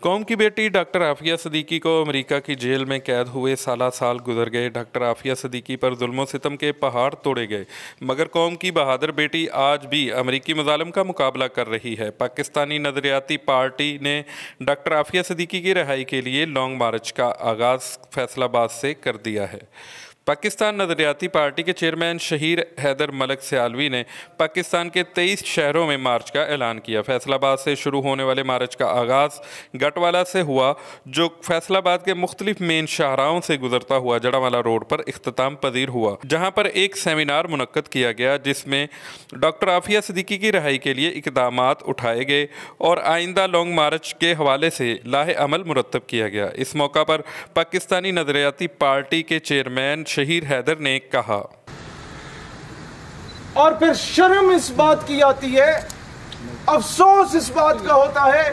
कौम की बेटी डॉक्टर आफिया सिद्दीकी को अमेरिका की जेल में कैद हुए साल गुजर गए। डॉक्टर आफिया सिद्दीकी पर जुल्म सितम के पहाड़ तोड़े गए, मगर कौम की बहादुर बेटी आज भी अमेरिकी मुजालिम का मुकाबला कर रही है। पाकिस्तानी नजरियाती पार्टी ने डॉक्टर आफिया सिद्दीकी की रिहाई के लिए लॉन्ग मार्च का आगाज़ फैसलाबाद से कर दिया है। पाकिस्तान नजरियाती पार्टी के चेयरमैन शहीर हैदर मलिक सियालवी ने पाकिस्तान के 23 शहरों में मार्च का ऐलान किया। फैसलाबाद से शुरू होने वाले मार्च का आगाज़ गटवाला से हुआ, जो फैसलाबाद के मुख्तलिफ मेन शाहराहों से गुजरता हुआ जड़ावाला रोड पर इख्तिताम पजीर हुआ, जहाँ पर एक सेमिनार मुनक्कद किया गया जिसमें डॉक्टर आफिया सिद्दीकी की रिहाई के लिए इकदामात उठाए गए और आइंदा लॉन्ग मार्च के हवाले से लाहे अमल मुरतब किया गया। इस मौका पर पाकिस्तानी नजरियाती पार्टी के चेयरमैन शहीर हैदर ने कहा, और फिर शर्म इस बात की आती है, अफसोस इस बात का होता है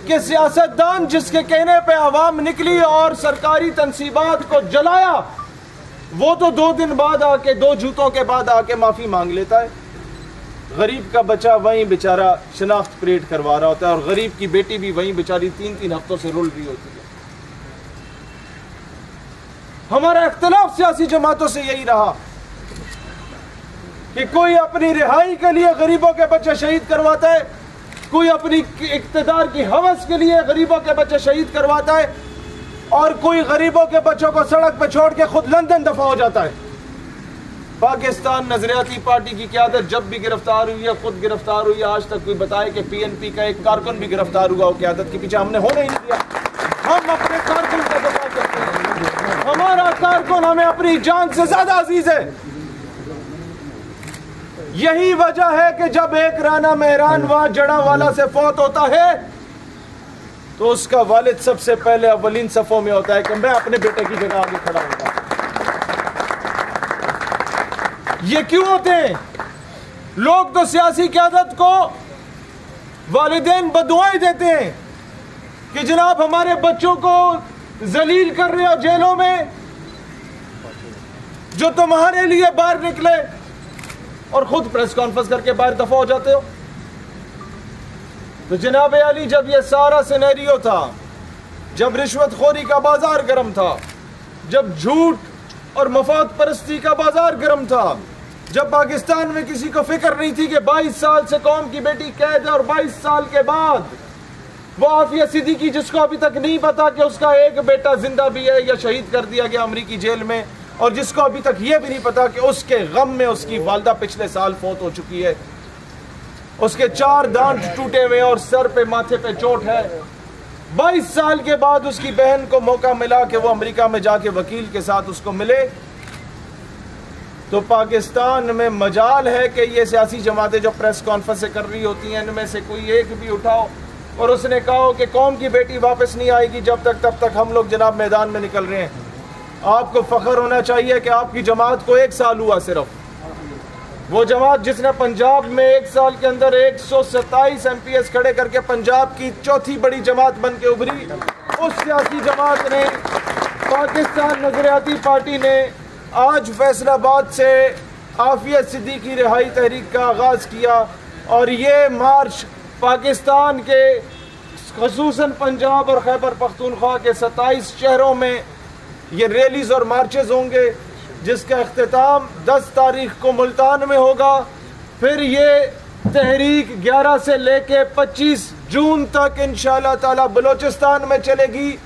कि सियासतदान जिसके कहने पे आवाम निकली और सरकारी तंसीबात को जलाया, वो तो 2 दिन बाद आके 2 जूतों के बाद आके माफी मांग लेता है। गरीब का बच्चा वहीं बेचारा शनाख्त परेड करवा रहा होता है और गरीब की बेटी भी वहीं बेचारी 3-3 हफ्तों से रुल रही होती है। हमारा इख्तिलाफ सियासी जमातों से यही रहा कि कोई अपनी रिहाई के लिए गरीबों के बच्चे शहीद करवाता है, कोई अपनी इख्तिदार की हवस के लिए गरीबों के बच्चे शहीद करवाता है, और कोई गरीबों के बच्चों को सड़क पर छोड़ के खुद लंदन दफा हो जाता है। पाकिस्तान नजरियाती पार्टी की क़यादत जब भी गिरफ्तार हुई है, खुद गिरफ्तार हुई है। आज तक कोई बताए कि PNP का एक कारकुन भी गिरफ्तार हुआ हो क़यादत के पीछे, हमने होने ही नहीं दिया। हम अपने कारकुन का दफा करते हैं। हमारा कारकुन हमें अपनी जान से ज्यादा अजीज है। यही वजह है कि जब एक राना मेहरान वहां जड़ावाला से फौत होता है तो उसका वालिद सबसे पहले अव्वलीन सफों में होता है कि मैं अपने बेटे की जगह आगे खड़ा होगा। ये क्यों होते हैं? लोग तो सियासी क़यादत को वालिदैन बदुआएं देते हैं कि जनाब हमारे बच्चों को जलील कर रहे हो जेलों में, जो तुम्हारे लिए बाहर निकले और खुद प्रेस कॉन्फ्रेंस करके बाहर दफा हो जाते हो। तो जनाब अली, जब ये सारा सिनेरियो था, जब रिश्वतखोरी का बाजार गर्म था, जब झूठ और मफाद परस्ती का बाजार गर्म था, जब पाकिस्तान में किसी को फिक्र नहीं थी कि 22 साल से कौम की बेटी कैद है और 22 साल के बाद वो आफिया सिद्दीकी, जिसको अभी तक नहीं पता कि उसका एक बेटा जिंदा भी है या शहीद कर दिया गया अमेरिकी जेल में, और जिसको अभी तक ये भी नहीं पता कि उसके गम में उसकी वालदा पिछले साल फौत हो चुकी है, उसके 4 दांत टूटे हुए और सर पे माथे पे चोट है। 22 साल के बाद उसकी बहन को मौका मिला कि वो अमेरिका में जाके वकील के साथ उसको मिले। तो पाकिस्तान में मजाल है कि ये सियासी जमातें जो प्रेस कॉन्फ्रेंस कर रही होती हैं, इनमें से कोई एक भी उठाओ और उसने कहा कि कौम की बेटी वापस नहीं आएगी जब तक, तब तक हम लोग जनाब मैदान में निकल रहे हैं। आपको फख्र होना चाहिए कि आपकी जमात को 1 साल हुआ सिर्फ। वो जमात जिसने पंजाब में 1 साल के अंदर 127 MPs खड़े करके पंजाब की 4थी बड़ी जमात बन के उभरी, उस सियासी जमात ने, पाकिस्तान नजरियाती पार्टी ने आज फैसलाबाद से आफिया सिद्दीकी रिहाई तहरीक का आगाज किया। और ये मार्च पाकिस्तान के ख़ुसूसन पंजाब और खैबर पख्तूनख्वा के 27 शहरों में ये रैलीज और मार्चेज होंगे, जिसका इख्तिताम 10 तारीख को मुल्तान में होगा। फिर ये तहरीक 11 से लेके 25 जून तक इंशाअल्लाह ताला बलोचिस्तान में चलेगी,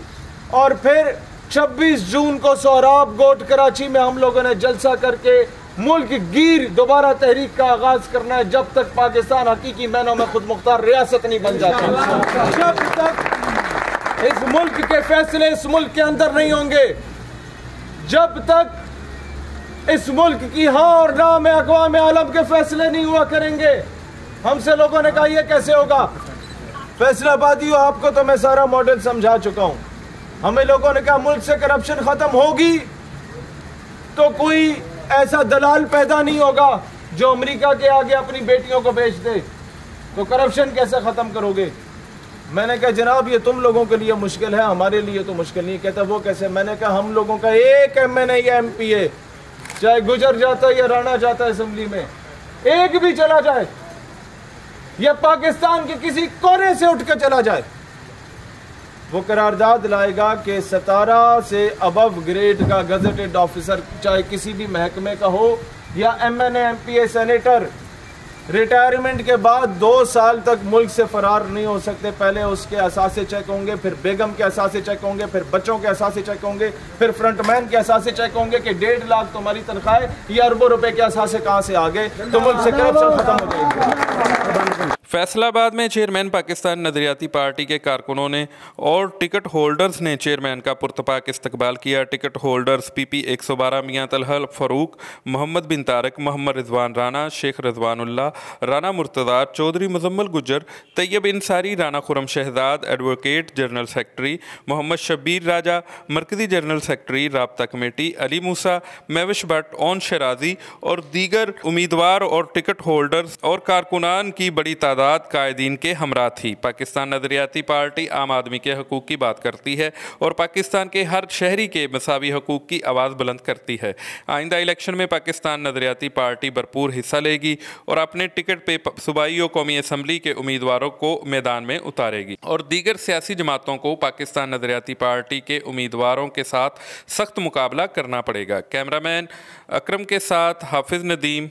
और फिर 26 जून को सोहराब गोट कराची में हम लोगों ने जलसा करके मुल्क गिर दोबारा तहरीक का आगाज करना है, जब तक पाकिस्तान हकीकी मैनों में खुद मुख्तार रियासत नहीं बन जाता, जब तक इस मुल्क के फैसले इस मुल्क के अंदर नहीं होंगे, जब तक इस मुल्क की हाँ और ना में अक़वाम आलम के फैसले नहीं हुआ करेंगे। हमसे लोगों ने कहा यह कैसे होगा? फैसलाबादियों, आपको तो मैं सारा मॉडल समझा चुका हूँ। हमें लोगों ने कहा मुल्क से करप्शन खत्म होगी तो कोई ऐसा दलाल पैदा नहीं होगा जो अमेरिका के आगे अपनी बेटियों को बेच दे, तो करप्शन कैसे खत्म करोगे? मैंने कहा जनाब ये तुम लोगों के लिए मुश्किल है, हमारे लिए तो मुश्किल नहीं। कहता वो कैसे? मैंने कहा हम लोगों का एक MNA या MPA चाहे गुजर जाता है या राणा जाता है असेंबली में, एक भी चला जाए या पाकिस्तान के किसी कोने से उठ कर चला जाए, वो करारदाद लाएगा कि 17 से अबव ग्रेड का गजेटेड ऑफिसर, चाहे किसी भी महकमे का हो या MNA MPA सेनेटर, रिटायरमेंट के बाद 2 साल तक मुल्क से फरार नहीं हो सकते। पहले उसके असासे चेक होंगे, फिर बेगम के असासे चेक होंगे, फिर बच्चों के असासे चेक होंगे, फिर फ्रंटमैन के असासे चेक होंगे कि 1.5 लाख तुम्हारी तनख्वाह है, ये अरबों रुपए के असासे कहाँ से आ गए, तो मुल्क से करप्शन खत्म हो जाएगी। फैसलाबाद में चेयरमैन पाकिस्तान नजरियाती पार्टी के कारकुनों ने और टिकट होल्डर्स ने चेयरमैन का पुरतपाक इस्तकबाल किया। Ticket holders PP 112 Mian Talha Farooq, Mohammad bin Tariq, Mohammad Rizwan Rana, Sheikh Rizwanullah, Rana Murtaza, Chaudhry Muzammil Gujjar, Tayyab Ansari, Rana Khurram Shahzad, advocate general secretary Mohammad Shabbir Raja, मरकजी जनरल सेक्रेटरी राब्ता कमेटी अली मूसा, महविश भट्ट, ओन शराजी और दीगर उम्मीदवार और टिकट होल्डर्स और कारकुनान की बड़ी तादाद कायदीन के हमरा थी। पाकिस्तान नजरियाती पार्टी आम आदमी के हकूक़ की बात करती है और पाकिस्तान के हर शहरी के मसावी हकूक़ की आवाज़ बुलंद करती है। आइंदा इलेक्शन में पाकिस्तान नजरियाती पार्टी भरपूर हिस्सा लेगी और अपने टिकट पे सूबाई और कौमी असम्बली के उम्मीदवारों को मैदान में उतारेगी और दीगर सियासी जमातों को पाकिस्तान नजरियाती पार्टी के उम्मीदवारों के साथ सख्त मुकाबला करना पड़ेगा। कैमरामैन अकरम के साथ हाफिज़ नदीम,